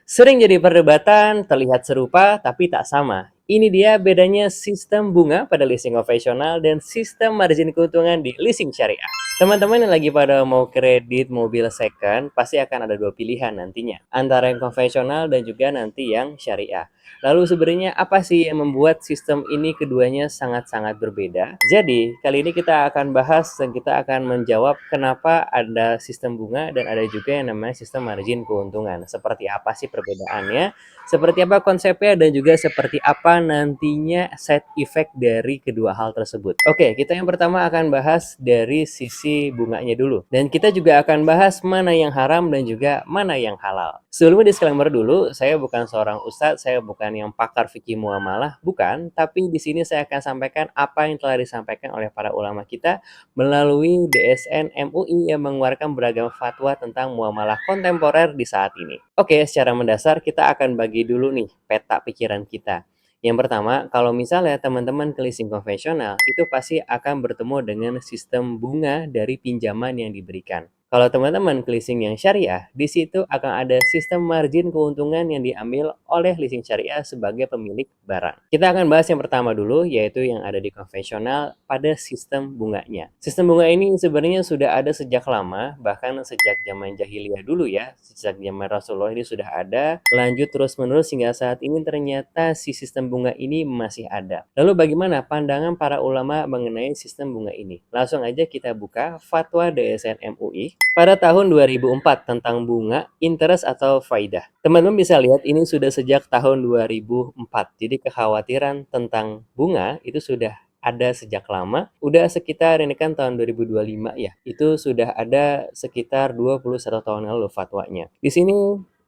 Sering jadi perdebatan, terlihat serupa tapi tak sama. Ini dia bedanya sistem bunga pada leasing konvensional dan sistem margin keuntungan di leasing syariah. Teman-teman yang lagi pada mau kredit mobil second, pasti akan ada dua pilihan nantinya. Antara yang konvensional dan juga nanti yang syariah. Lalu sebenarnya apa sih yang membuat sistem ini keduanya sangat-sangat berbeda? Jadi, kali ini kita akan bahas dan kita akan menjawab kenapa ada sistem bunga dan ada juga yang namanya sistem margin keuntungan. Seperti apa sih perbedaannya? Seperti apa konsepnya dan juga seperti apa nantinya side effect dari kedua hal tersebut. Oke, kita yang pertama akan bahas dari sisi bunganya dulu. Dan kita juga akan bahas mana yang haram dan juga mana yang halal. Sebelumnya disclaimer dulu, saya bukan seorang ustadz, saya bukan yang pakar fikih muamalah, bukan. Tapi di sini saya akan sampaikan apa yang telah disampaikan oleh para ulama kita melalui DSN MUI yang mengeluarkan beragam fatwa tentang muamalah kontemporer di saat ini. Oke, secara mendasar kita akan bagi dulu nih peta pikiran kita. Yang pertama, kalau misalnya teman-teman ke leasing konvensional, itu pasti akan bertemu dengan sistem bunga dari pinjaman yang diberikan. Kalau teman-teman ke leasing yang syariah, di situ akan ada sistem margin keuntungan yang diambil oleh leasing syariah sebagai pemilik barang. Kita akan bahas yang pertama dulu, yaitu yang ada di konvensional pada sistem bunganya. Sistem bunga ini sebenarnya sudah ada sejak lama, bahkan sejak zaman jahiliyah dulu ya, sejak zaman Rasulullah ini sudah ada, lanjut terus-menerus hingga saat ini ternyata si sistem bunga ini masih ada. Lalu bagaimana pandangan para ulama mengenai sistem bunga ini? Langsung aja kita buka fatwa DSN MUI pada tahun 2004 tentang bunga, interest atau faidah. Teman-teman bisa lihat ini sudah sejak tahun 2004. Jadi kekhawatiran tentang bunga itu sudah ada sejak lama. Udah sekitar ini kan tahun 2025 ya. Itu sudah ada sekitar 21 tahun lalu fatwanya. Di sini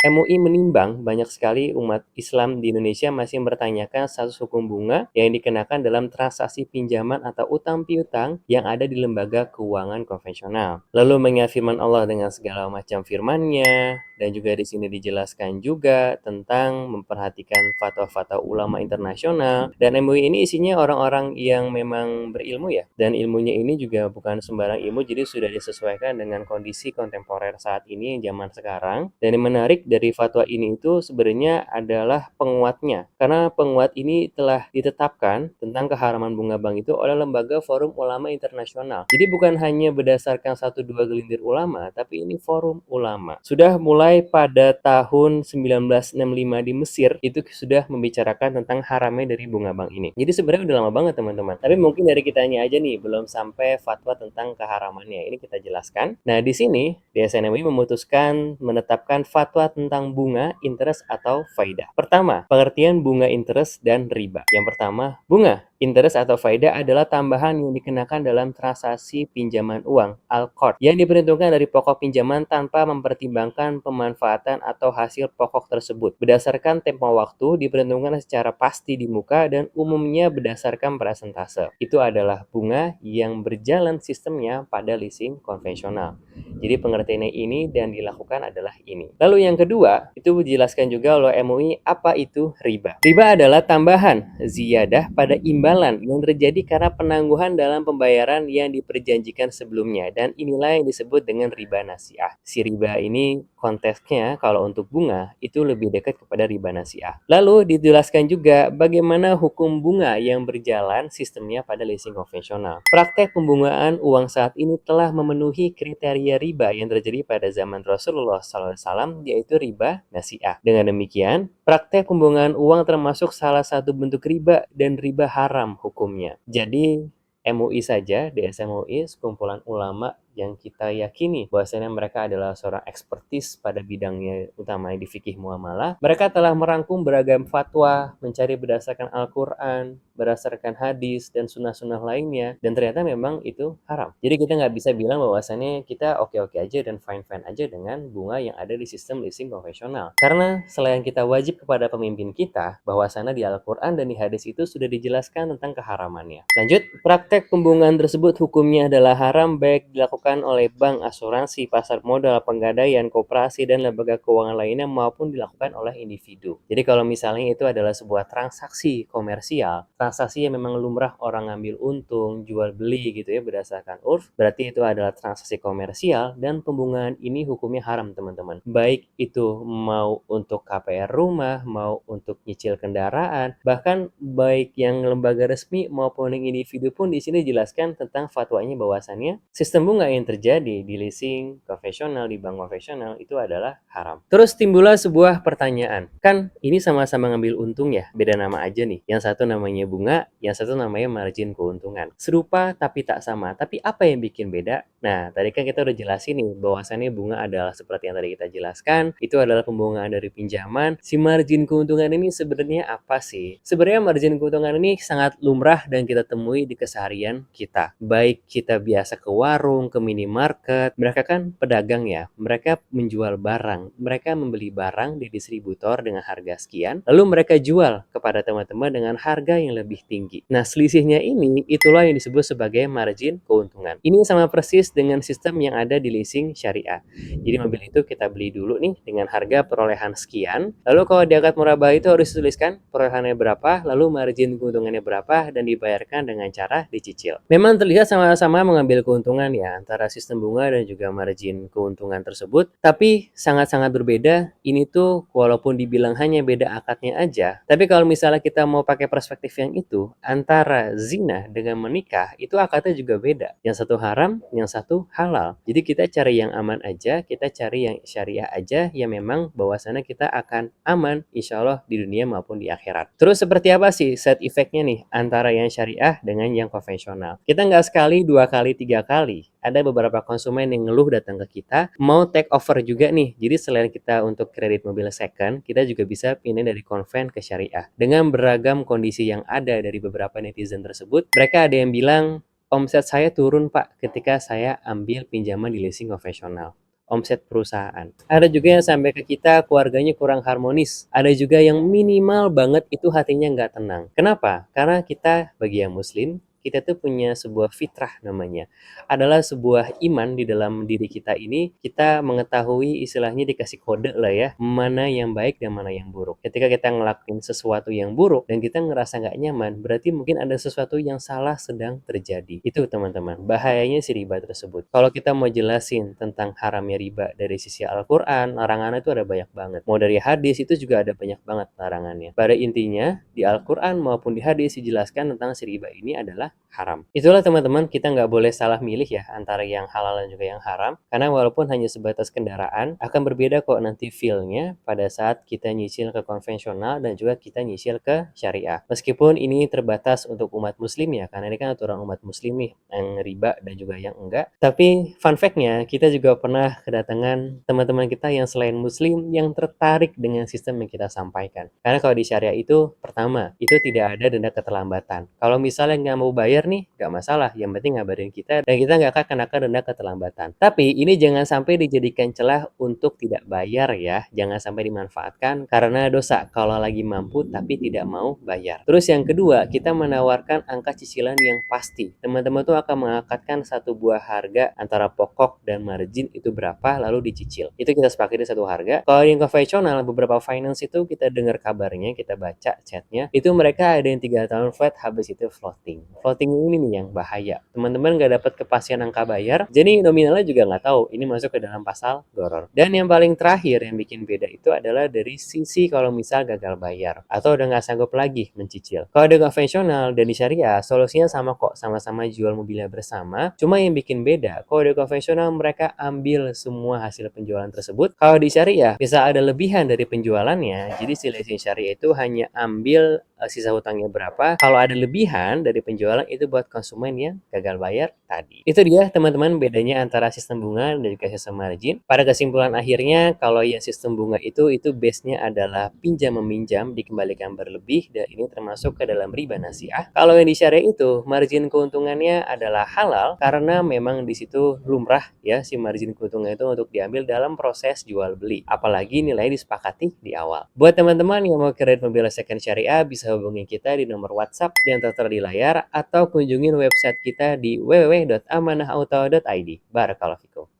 MUI menimbang banyak sekali umat Islam di Indonesia masih mempertanyakan status hukum bunga yang dikenakan dalam transaksi pinjaman atau utang piutang yang ada di lembaga keuangan konvensional. Lalu mengingat firman Allah dengan segala macam firman-Nya, dan juga di sini dijelaskan juga tentang memperhatikan fatwa-fatwa ulama internasional, dan MUI ini isinya orang-orang yang memang berilmu ya, dan ilmunya ini juga bukan sembarang ilmu, jadi sudah disesuaikan dengan kondisi kontemporer saat ini zaman sekarang. Dan yang menarik dari fatwa ini itu sebenarnya adalah penguatnya, karena penguat ini telah ditetapkan tentang keharaman bunga bank itu oleh lembaga Forum Ulama Internasional. Jadi bukan hanya berdasarkan satu dua gelintir ulama, tapi ini forum ulama. Sudah mulai pada tahun 1965 di Mesir itu sudah membicarakan tentang haramnya dari bunga bank ini. Jadi sebenarnya udah lama banget teman-teman. Tapi mungkin dari kitanya aja nih belum sampai fatwa tentang keharamannya. Ini kita jelaskan. Nah, di sini DSN MUI memutuskan menetapkan fatwa tentang bunga, interest atau faidah. Pertama, pengertian bunga interest dan riba. Yang pertama, bunga interest atau faedah adalah tambahan yang dikenakan dalam transaksi pinjaman uang (Al-Qard) yang diperhitungkan dari pokok pinjaman tanpa mempertimbangkan pemanfaatan atau hasil pokok tersebut. Berdasarkan tempo waktu, diperhitungkan secara pasti di muka dan umumnya berdasarkan persentase. Itu adalah bunga yang berjalan sistemnya pada leasing konvensional. Jadi pengertiannya ini dan dilakukan adalah ini. Lalu yang kedua, itu dijelaskan juga oleh MUI apa itu riba. Riba adalah tambahan ziyadah pada imbalan yang terjadi karena penangguhan dalam pembayaran yang diperjanjikan sebelumnya, dan inilah yang disebut dengan riba nasiah. Si riba ini konteksnya kalau untuk bunga itu lebih dekat kepada riba nasiah. Lalu dijelaskan juga bagaimana hukum bunga yang berjalan sistemnya pada leasing konvensional. Praktek pembungaan uang saat ini telah memenuhi kriteria riba yang terjadi pada zaman Rasulullah SAW, yaitu riba nasiah. Dengan demikian, praktek pembungaan uang termasuk salah satu bentuk riba dan riba haram hukumnya. Jadi MUI saja, DSM-MUI, sekumpulan ulama yang kita yakini bahwasanya mereka adalah seorang ekspertis pada bidangnya utamanya di fikih muamalah. Mereka telah merangkum beragam fatwa, mencari berdasarkan Al-Quran, berdasarkan hadis dan sunnah-sunnah lainnya, dan ternyata memang itu haram. Jadi kita nggak bisa bilang bahwasannya kita oke-oke aja dan fine-fine aja dengan bunga yang ada di sistem leasing konvensional. Karena selain kita wajib kepada pemimpin kita, bahwasannya di Al-Quran dan di hadis itu sudah dijelaskan tentang keharamannya. Lanjut, praktek pembungaan tersebut hukumnya adalah haram baik dilakukan dilakukan oleh bank, asuransi, pasar modal, penggadaian, koperasi, dan lembaga keuangan lainnya maupun dilakukan oleh individu. Jadi kalau misalnya itu adalah sebuah transaksi komersial, transaksi yang memang lumrah orang ngambil untung, jual beli gitu ya berdasarkan urf, berarti itu adalah transaksi komersial dan pembungaan ini hukumnya haram teman-teman. Baik itu mau untuk KPR rumah, mau untuk nyicil kendaraan, bahkan baik yang lembaga resmi maupun yang individu pun di sini dijelaskan tentang fatwanya bahwasannya sistem bunga yang terjadi di leasing konvensional, di bank konvensional itu adalah haram. Terus timbullah sebuah pertanyaan, kan ini sama-sama ngambil untung ya, beda nama aja nih. Yang satu namanya bunga, yang satu namanya margin keuntungan. Serupa tapi tak sama, tapi apa yang bikin beda? Nah, tadi kan kita udah jelasin nih bahwasannya bunga adalah seperti yang tadi kita jelaskan, itu adalah pembungaan dari pinjaman. Si margin keuntungan ini sebenarnya apa sih? Sebenarnya margin keuntungan ini sangat lumrah dan kita temui di keseharian kita. Baik kita biasa ke warung, ke minimarket, mereka kan pedagang ya. Mereka menjual barang. Mereka membeli barang di distributor dengan harga sekian, lalu mereka jual kepada teman-teman dengan harga yang lebih tinggi. Nah, selisihnya ini itulah yang disebut sebagai margin keuntungan. Ini sama persis dengan sistem yang ada di leasing syariah. Jadi mobil itu kita beli dulu nih dengan harga perolehan sekian, lalu kalau di akad murabah itu harus dituliskan perolehannya berapa, lalu margin keuntungannya berapa, dan dibayarkan dengan cara dicicil. Memang terlihat sama-sama mengambil keuntungan ya antara sistem bunga dan juga margin keuntungan tersebut, tapi sangat-sangat berbeda. Ini tuh walaupun dibilang hanya beda akadnya aja, tapi kalau misalnya kita mau pakai perspektif yang itu, antara zina dengan menikah itu akadnya juga beda. Yang satu haram, yang satu halal. Jadi kita cari yang aman aja, kita cari yang syariah aja, yang memang bahwasannya kita akan aman insya Allah di dunia maupun di akhirat. Terus seperti apa sih side effect-nya nih antara yang syariah dengan yang konvensional? Kita nggak sekali, dua kali, tiga kali. Ada beberapa konsumen yang ngeluh datang ke kita, mau take over juga nih. Jadi selain kita untuk kredit mobil second, kita juga bisa pindah dari konven ke syariah. Dengan beragam kondisi yang ada dari beberapa netizen tersebut, mereka ada yang bilang, omset saya turun Pak ketika saya ambil pinjaman di leasing konvensional. Omset perusahaan. Ada juga yang sampai ke kita keluarganya kurang harmonis. Ada juga yang minimal banget itu hatinya nggak tenang. Kenapa? Karena kita bagi yang muslim, kita tuh punya sebuah fitrah namanya. Adalah sebuah iman di dalam diri kita ini, kita mengetahui istilahnya dikasih kode lah ya, mana yang baik dan mana yang buruk. Ketika kita ngelakuin sesuatu yang buruk dan kita ngerasa nggak nyaman, berarti mungkin ada sesuatu yang salah sedang terjadi. Itu teman-teman, bahayanya si riba tersebut. Kalau kita mau jelasin tentang haramnya riba dari sisi Al-Quran, larangannya itu ada banyak banget. Mau dari hadis itu juga ada banyak banget larangannya. Pada intinya, di Al-Quran maupun di hadis dijelaskan tentang si riba ini adalah haram. Itulah teman-teman, kita nggak boleh salah milih ya antara yang halal dan juga yang haram, karena walaupun hanya sebatas kendaraan, akan berbeda kok nanti feel-nya pada saat kita nyicil ke konvensional dan juga kita nyicil ke syariah. Meskipun ini terbatas untuk umat muslim ya, karena ini kan aturan umat muslim nih, yang riba dan juga yang enggak. Tapi fun fact-nya, kita juga pernah kedatangan teman-teman kita yang selain muslim yang tertarik dengan sistem yang kita sampaikan. Karena kalau di syariah itu, pertama, itu tidak ada denda keterlambatan. Kalau misalnya nggak mau bayar nih, nggak masalah. Yang penting ngabarin kita dan kita nggak akan kenakan denda keterlambatan. Tapi ini jangan sampai dijadikan celah untuk tidak bayar ya. Jangan sampai dimanfaatkan karena dosa kalau lagi mampu tapi tidak mau bayar. Terus yang kedua, kita menawarkan angka cicilan yang pasti. Teman-teman tuh akan mengangkatkan satu buah harga antara pokok dan margin itu berapa lalu dicicil. Itu kita sepakati satu harga. Kalau yang konvensional, beberapa finance itu kita dengar kabarnya, kita baca chatnya, itu mereka ada yang 3 tahun flat, habis itu floating. Floating ini nih yang bahaya. Teman-teman nggak dapat kepastian angka bayar, jadi nominalnya juga nggak tahu ini masuk ke dalam pasal gharar. Dan yang paling terakhir yang bikin beda itu adalah dari sisi kalau misal gagal bayar atau udah nggak sanggup lagi mencicil. Kalau di konvensional dan di syariah, solusinya sama kok, sama-sama jual mobilnya bersama. Cuma yang bikin beda, kalau di konvensional mereka ambil semua hasil penjualan tersebut. Kalau di syariah bisa ada lebihan dari penjualannya, jadi si leasing syariah itu hanya ambil sisa hutangnya berapa. Kalau ada lebihan dari penjualan itu buat konsumen yang gagal bayar tadi. Itu dia teman-teman bedanya antara sistem bunga dan juga sistem margin. Pada kesimpulan akhirnya, kalau yang sistem bunga itu base-nya adalah pinjam meminjam dikembalikan berlebih dan ini termasuk ke dalam riba nasiah. Kalau yang di syariah itu margin keuntungannya adalah halal karena memang di situ lumrah ya si margin keuntungan itu untuk diambil dalam proses jual beli. Apalagi nilai disepakati di awal. Buat teman-teman yang mau kredit mobil second syariah bisa bisa hubungi kita di nomor WhatsApp yang tertera di layar atau kunjungin website kita di www.amanahauto.id. Barakallahu fikum.